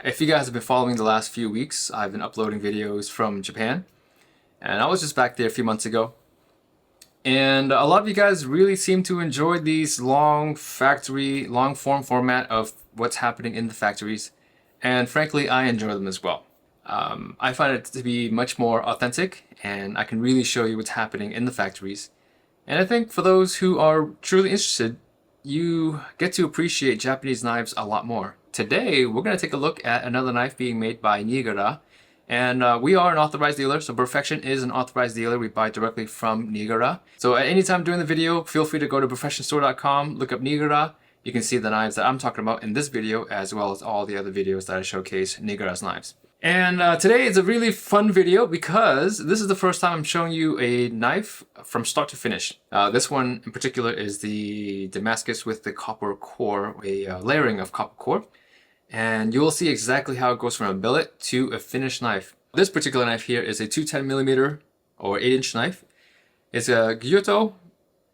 If you guys have been following the last few weeks, I've been uploading videos from Japan, and I was just back there a few months ago. And a lot of you guys really seem to enjoy these long form format of what's happening in the factories. And frankly, I enjoy them as well. I find it to be much more authentic, and I can really show you what's happening in the factories. And I think for those who are truly interested, you get to appreciate Japanese knives a lot more. Today, we're going to take a look at another knife being made by Niigara. And we are an authorized dealer, so Perfection is an authorized dealer. We buy directly from Niigara. So at any time during the video, feel free to go to perfectionstore.com, look up Niigara. You can see the knives that I'm talking about in this video, as well as all the other videos that I showcase Niigara's knives. And today is a really fun video because this is the first time I'm showing you a knife from start to finish. This one in particular is the Damascus with the copper core, a layering of copper core. And you'll see exactly how it goes from a billet to a finished knife. This particular knife here is a 210mm or 8-inch knife. It's a Gyuto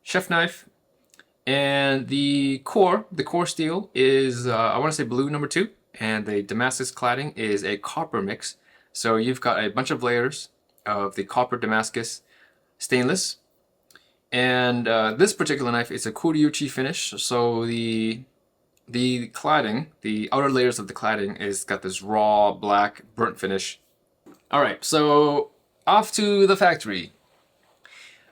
chef knife, and the core steel is I want to say blue number 2, and the Damascus cladding is a copper mix. So you've got a bunch of layers of the copper Damascus stainless, and this particular knife is a Kuryuchi finish. So the cladding, the outer layers of the cladding is got this raw black burnt finish. Alright, so off to the factory.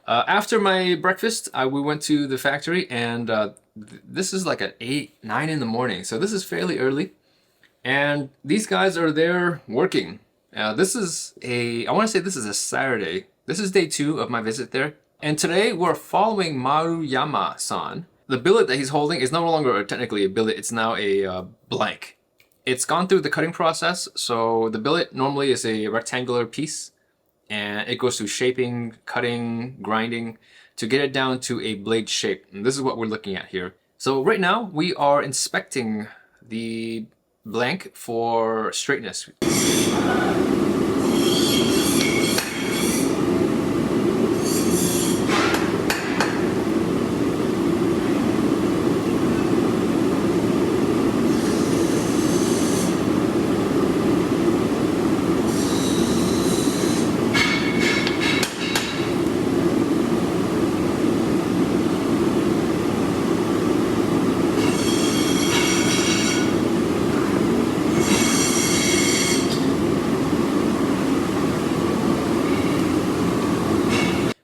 After my breakfast, we went to the factory, and this is like at 9 in the morning, so this is fairly early. And these guys are there working. I want to say this is a Saturday. This is day 2 of my visit there. And today we're following Maruyama-san. The billet that he's holding is no longer technically a billet, it's now a blank. It's gone through the cutting process, so the billet normally is a rectangular piece, and it goes through shaping, cutting, grinding, to get it down to a blade shape. And this is what we're looking at here. So right now, we are inspecting the blank for straightness.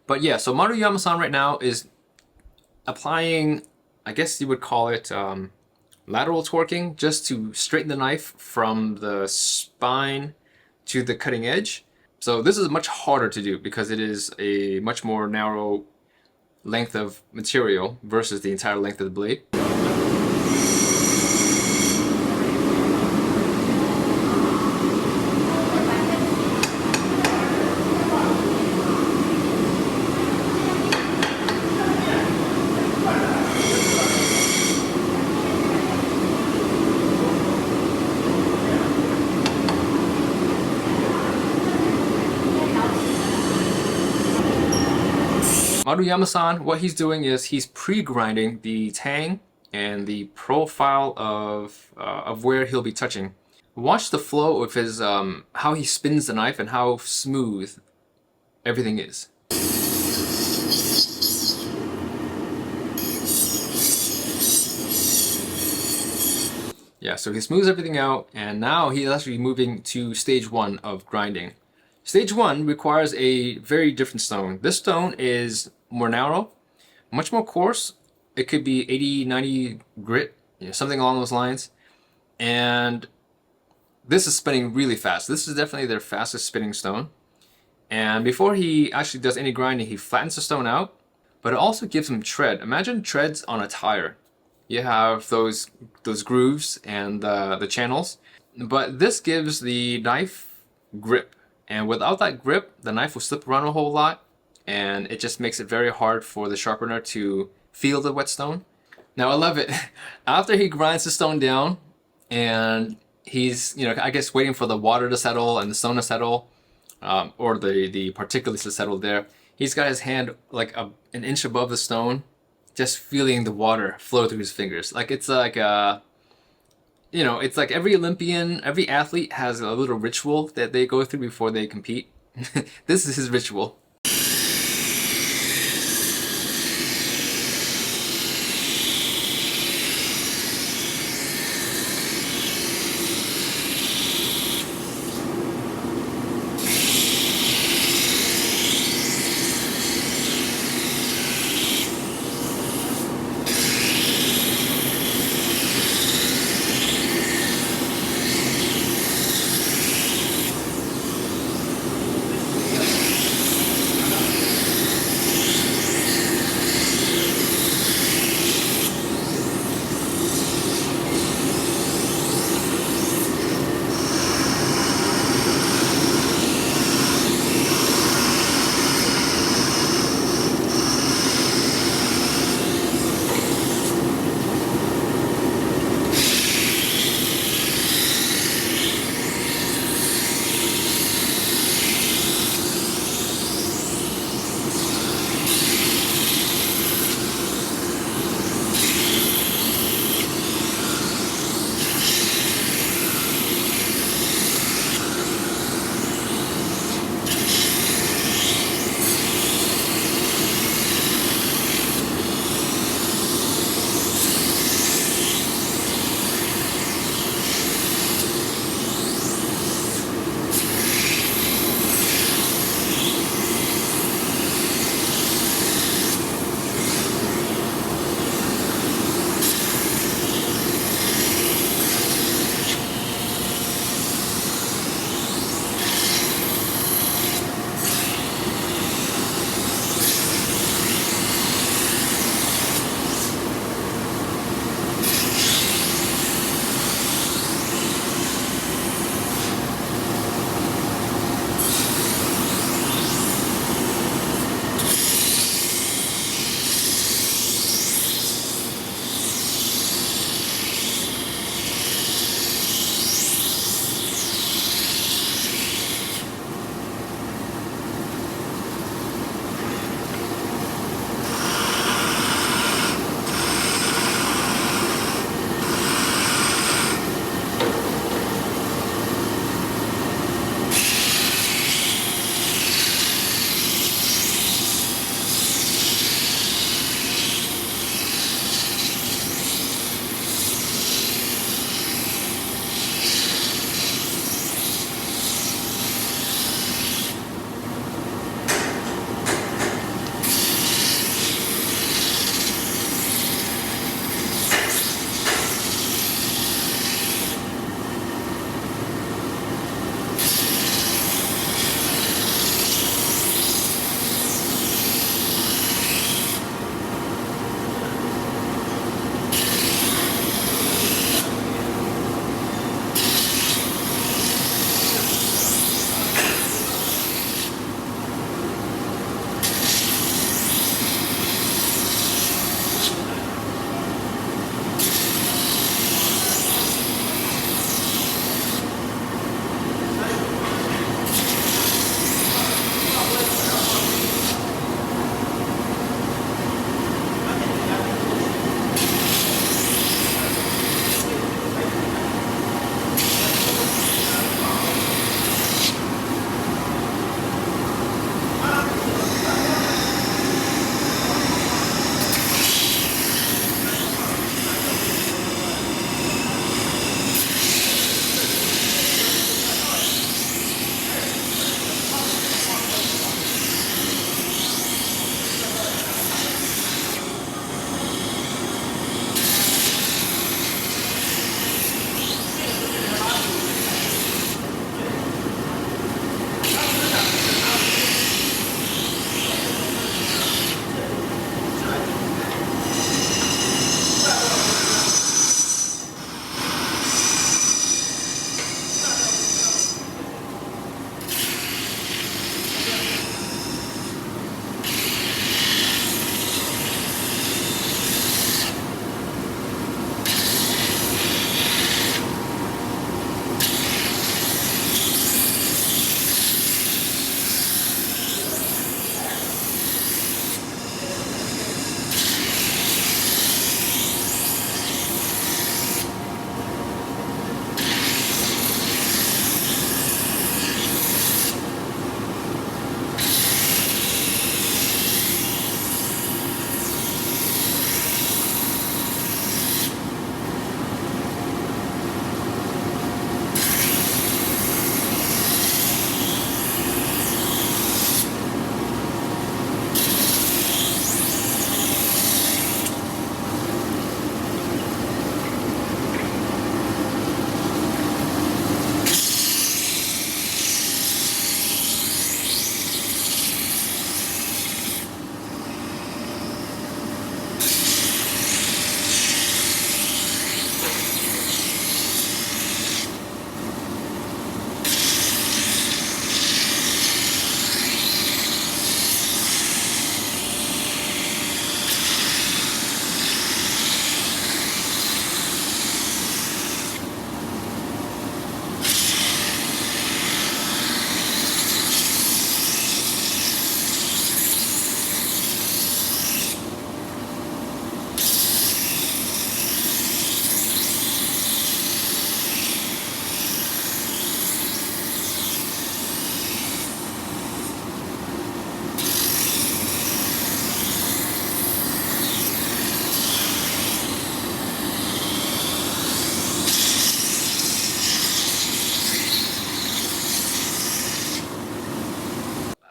But yeah, so Maruyama-san right now is applying, I guess you would call it lateral torquing, just to straighten the knife from the spine to the cutting edge. So this is much harder to do because it is a much more narrow length of material versus the entire length of the blade. Maruyama-san, what he's doing is he's pre-grinding the tang and the profile of where he'll be touching. Watch the flow of his how he spins the knife and how smooth everything is. Yeah, so he smooths everything out, and now he's actually moving to stage 1 of grinding. Stage 1 requires a very different stone. This stone is more narrow, much more coarse. It could be 80, 90 grit, something along those lines. And this is spinning really fast. This is definitely their fastest spinning stone. And before he actually does any grinding, he flattens the stone out, but it also gives him tread. Imagine treads on a tire. You have those grooves and the channels, but this gives the knife grip. And without that grip, the knife will slip around a whole lot, and it just makes it very hard for the sharpener to feel the whetstone. Now I love it. After he grinds the stone down, and he's, I guess waiting for the water to settle and the stone to settle, or the particulates to settle there, he's got his hand like an inch above the stone, just feeling the water flow through his fingers. Like it's like you know, it's like every Olympian, every athlete has a little ritual that they go through before they compete. This is his ritual.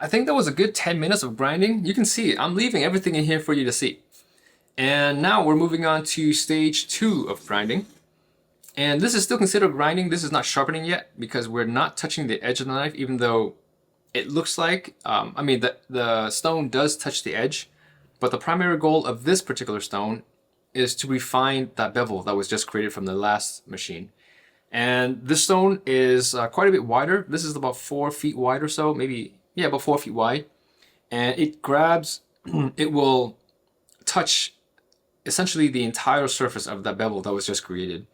I think that was a good 10 minutes of grinding. You can see I'm leaving everything in here for you to see. And now we're moving on to stage 2 of grinding. And this is still considered grinding. This is not sharpening yet because we're not touching the edge of the knife, even though it looks like, the stone does touch the edge. But the primary goal of this particular stone is to refine that bevel that was just created from the last machine. And this stone is quite a bit wider. This is about 4 feet wide or so, maybe, yeah, about 4 feet wide. And it grabs, it will touch essentially the entire surface of that bevel that was just created.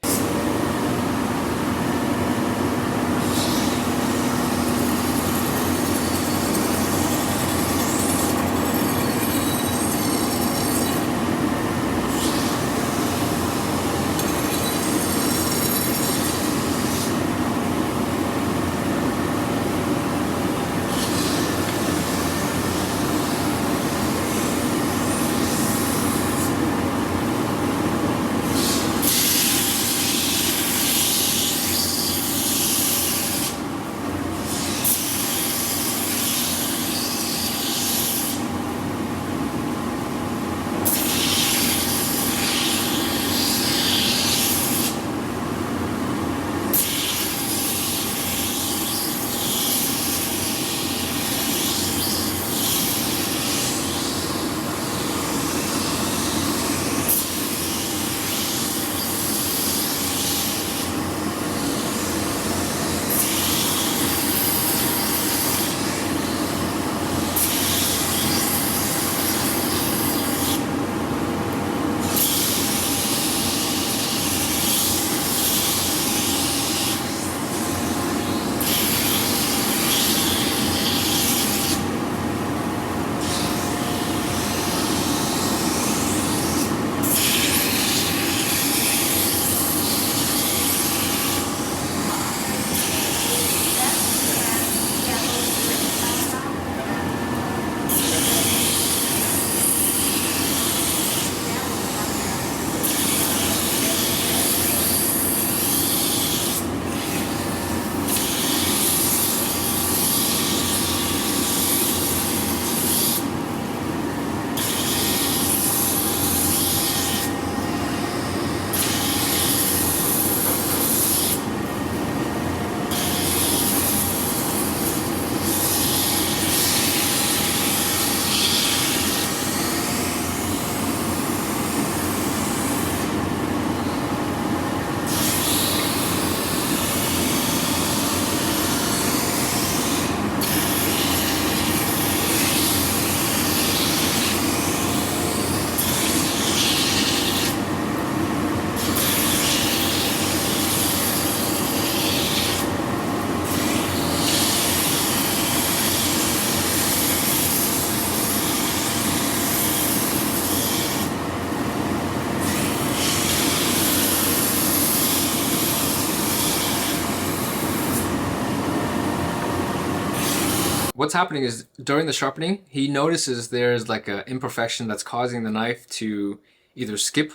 What's happening is during the sharpening, he notices there's like an imperfection that's causing the knife to either skip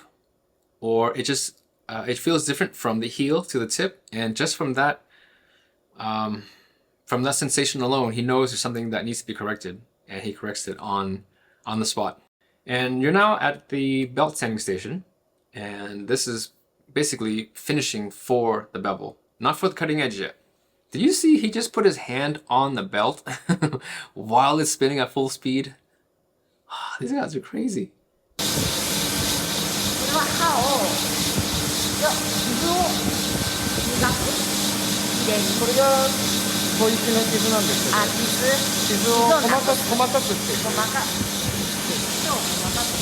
or it feels different from the heel to the tip. And just from that sensation alone, he knows there's something that needs to be corrected, and he corrects it on the spot. And you're now at the belt sanding station, and this is basically finishing for the bevel, not for the cutting edge yet. Did you see he just put his hand on the belt while it's spinning at full speed? These guys are crazy. これは刃を傷を磨くきれいにこれが砥石の傷なんですけど、傷を細かくして細かく傷を細かく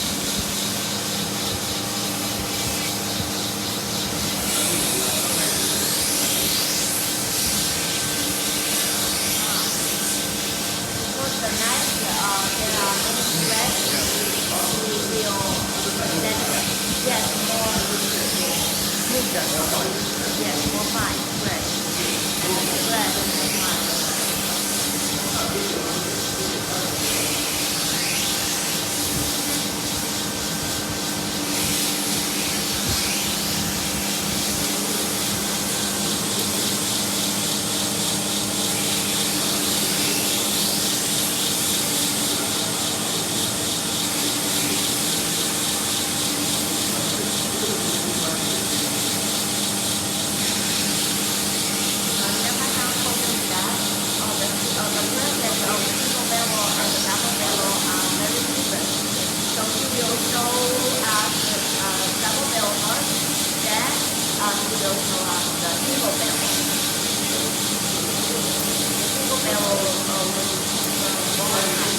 The knife, there are many threads. We will let yes more yes more fine thread more fine. show us double bevel first, then he will show us the single bevel. Single bevel will longer time.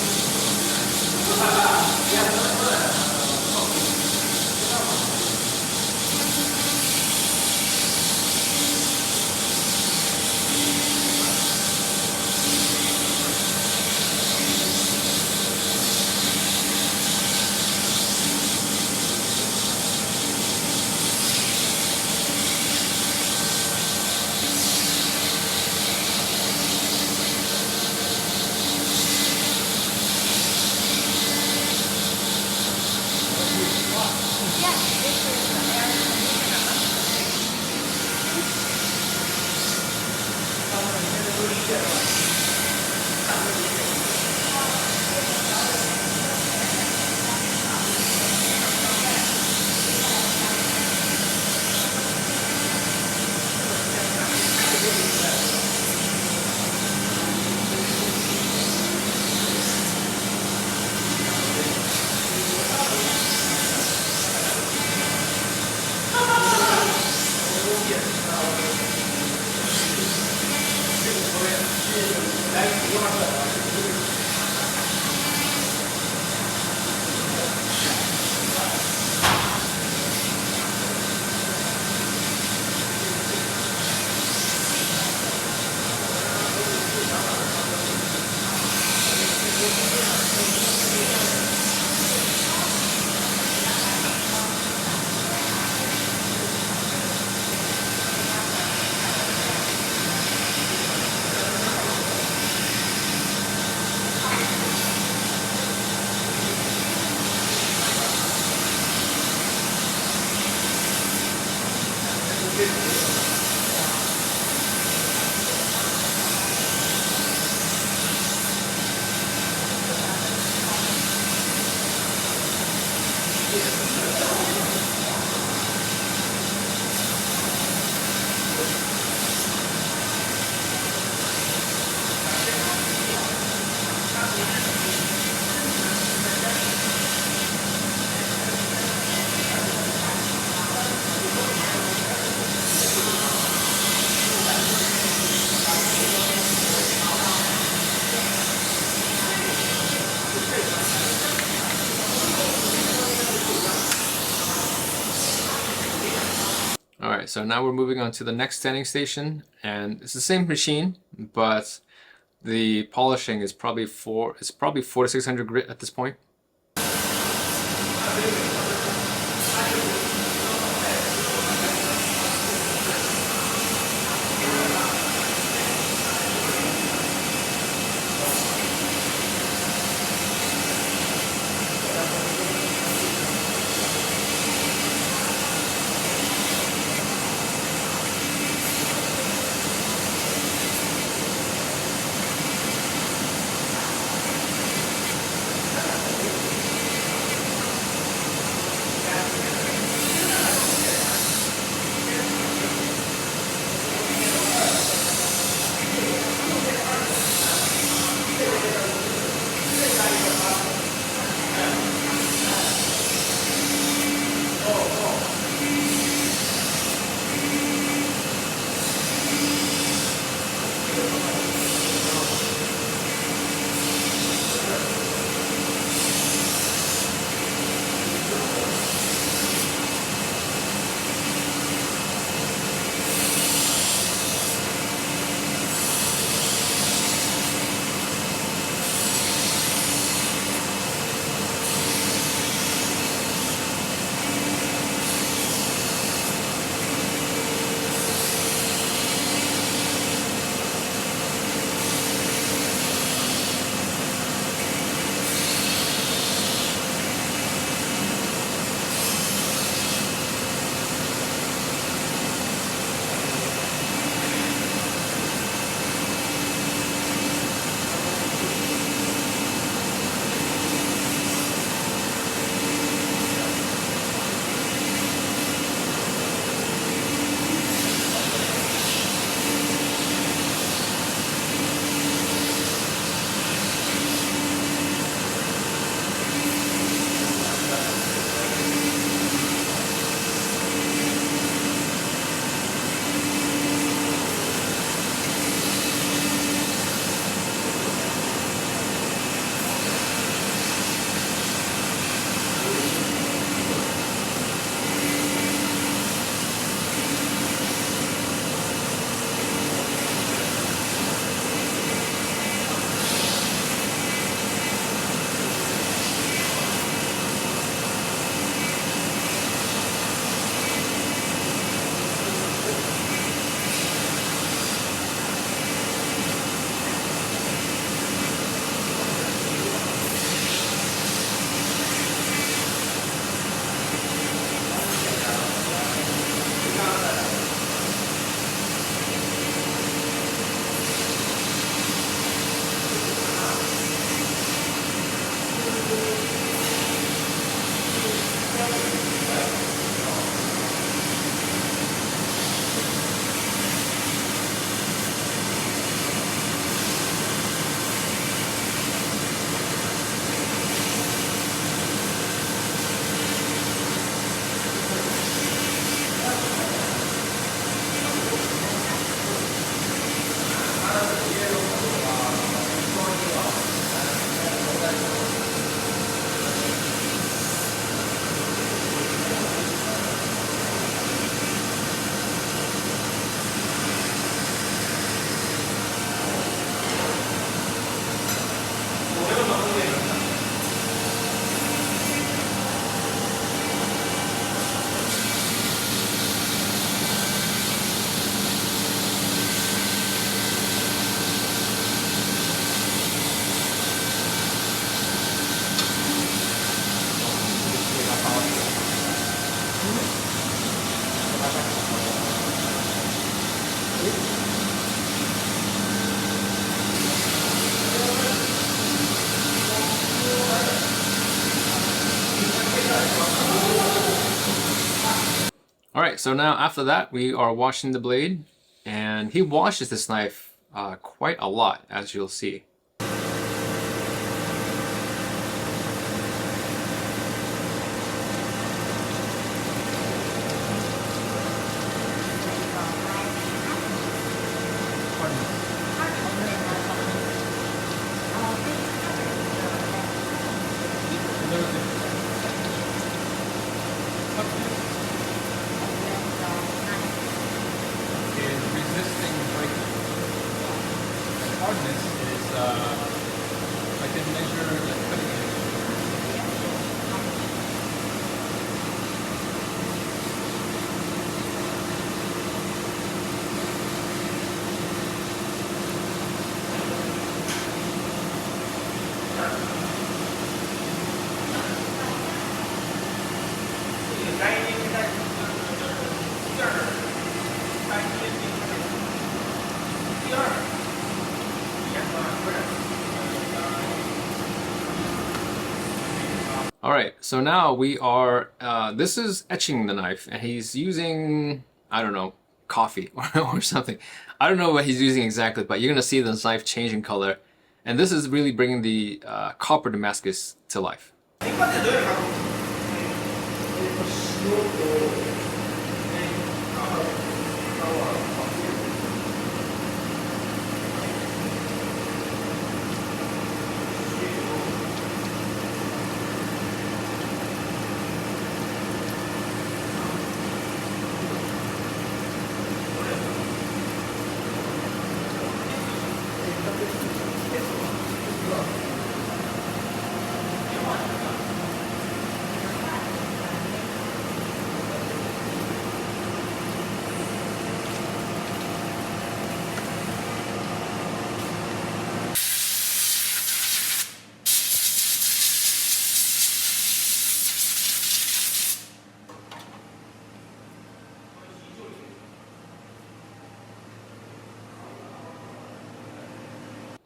Alright, so now we're moving on to the next standing station, and it's the same machine, but the polishing is probably 4 to 600 grit at this point. Alright, so now after that we are washing the blade, and he washes this knife quite a lot, as you'll see. Resisting breaking. And hardness is, I can measure the cutting edge. Alright, so now we are, this is etching the knife, and he's using, I don't know, coffee or something. I don't know what he's using exactly, but you're going to see this knife change in color. And this is really bringing the Copper Damascus to life.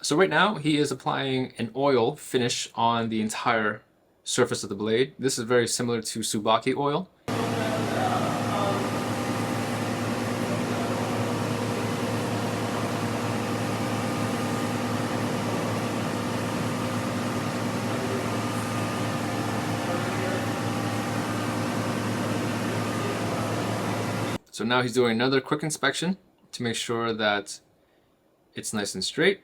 So right now he is applying an oil finish on the entire surface of the blade. This is very similar to Tsubaki oil. So now he's doing another quick inspection to make sure that it's nice and straight.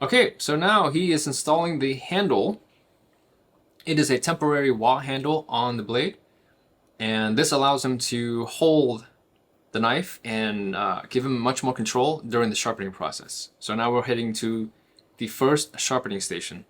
Okay, so now he is installing the handle. It is a temporary wah handle on the blade, and this allows him to hold the knife and give him much more control during the sharpening process. So now we're heading to the first sharpening station.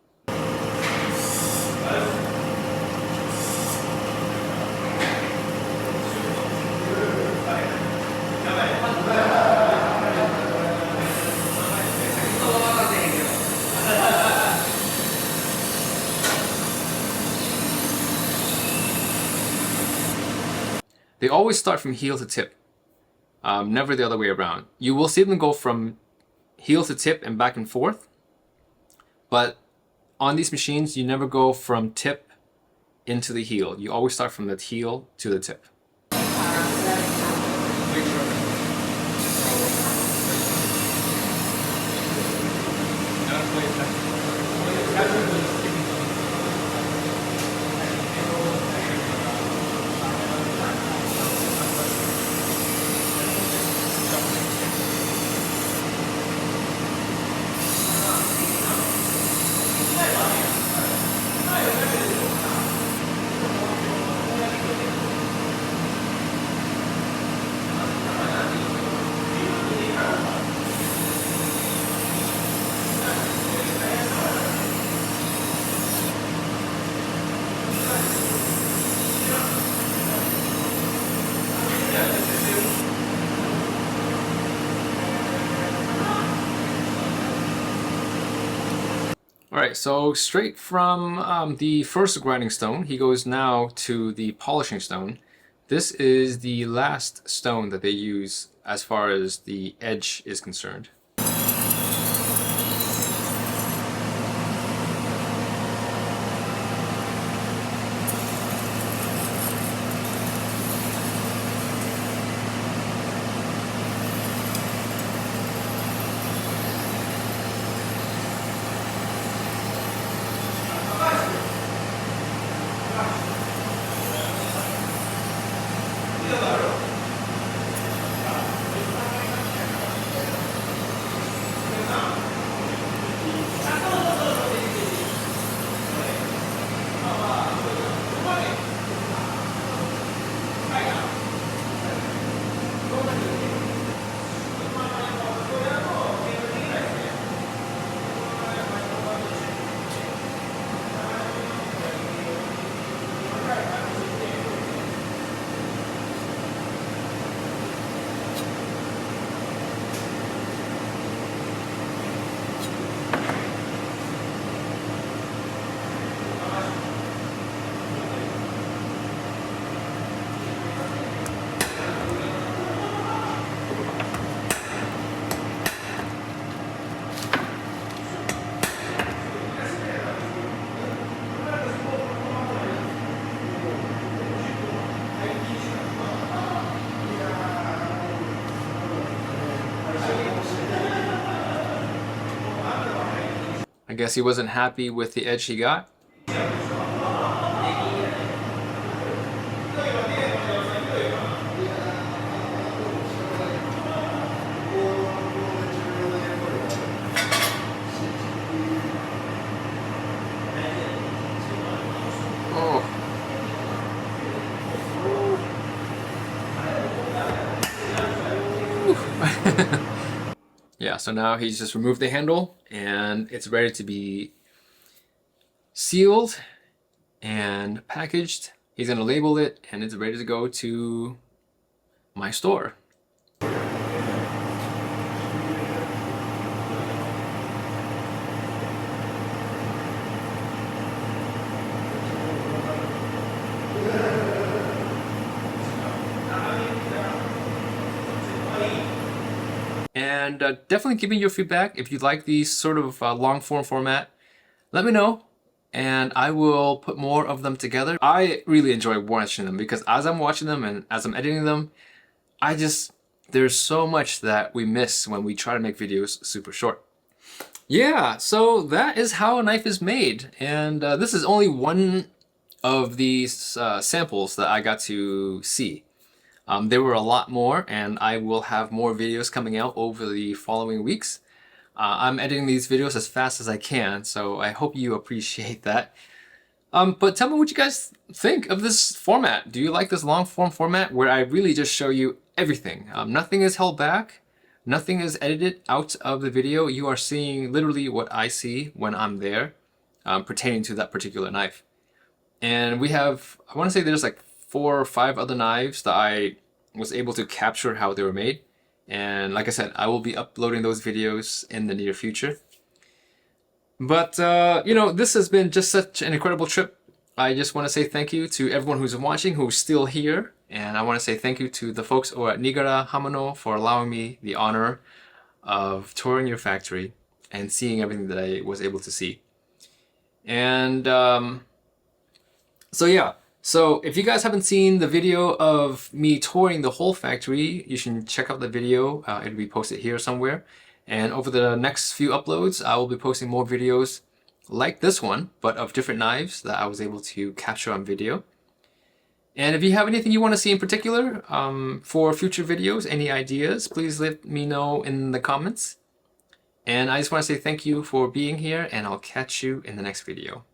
They always start from heel to tip, never the other way around. You will see them go from heel to tip and back and forth, but on these machines, you never go from tip into the heel. You always start from the heel to the tip. Alright, so straight from the first grinding stone, he goes now to the polishing stone. This is the last stone that they use as far as the edge is concerned. I guess he wasn't happy with the edge he got. Oh. Yeah, so now he's just removed the handle and it's ready to be sealed and packaged. He's gonna label it and it's ready to go to my store. And definitely give me your feedback if you like these sort of long form format. Let me know and I will put more of them together. I really enjoy watching them because as I'm watching them and as I'm editing them, there's so much that we miss when we try to make videos super short. Yeah, so that is how a knife is made. And this is only one of these samples that I got to see. There were a lot more and I will have more videos coming out over the following weeks. I'm editing these videos as fast as I can, so I hope you appreciate that. But tell me what you guys think of this format. Do you like this long form format where I really just show you everything? Nothing is held back. Nothing is edited out of the video. You are seeing literally what I see when I'm there pertaining to that particular knife. And we have, I want to say there's like 4 or 5 other knives that I was able to capture how they were made. And like I said, I will be uploading those videos in the near future. But, you know, this has been just such an incredible trip. I just want to say thank you to everyone who's watching, who's still here. And I want to say thank you to the folks over at Nigara Hamano for allowing me the honor of touring your factory and seeing everything that I was able to see. And so yeah, so if you guys haven't seen the video of me touring the whole factory, you should check out the video. It'll be posted here somewhere. And over the next few uploads, I will be posting more videos like this one, but of different knives that I was able to capture on video. And if you have anything you want to see in particular for future videos, any ideas, please let me know in the comments. And I just want to say thank you for being here, and I'll catch you in the next video.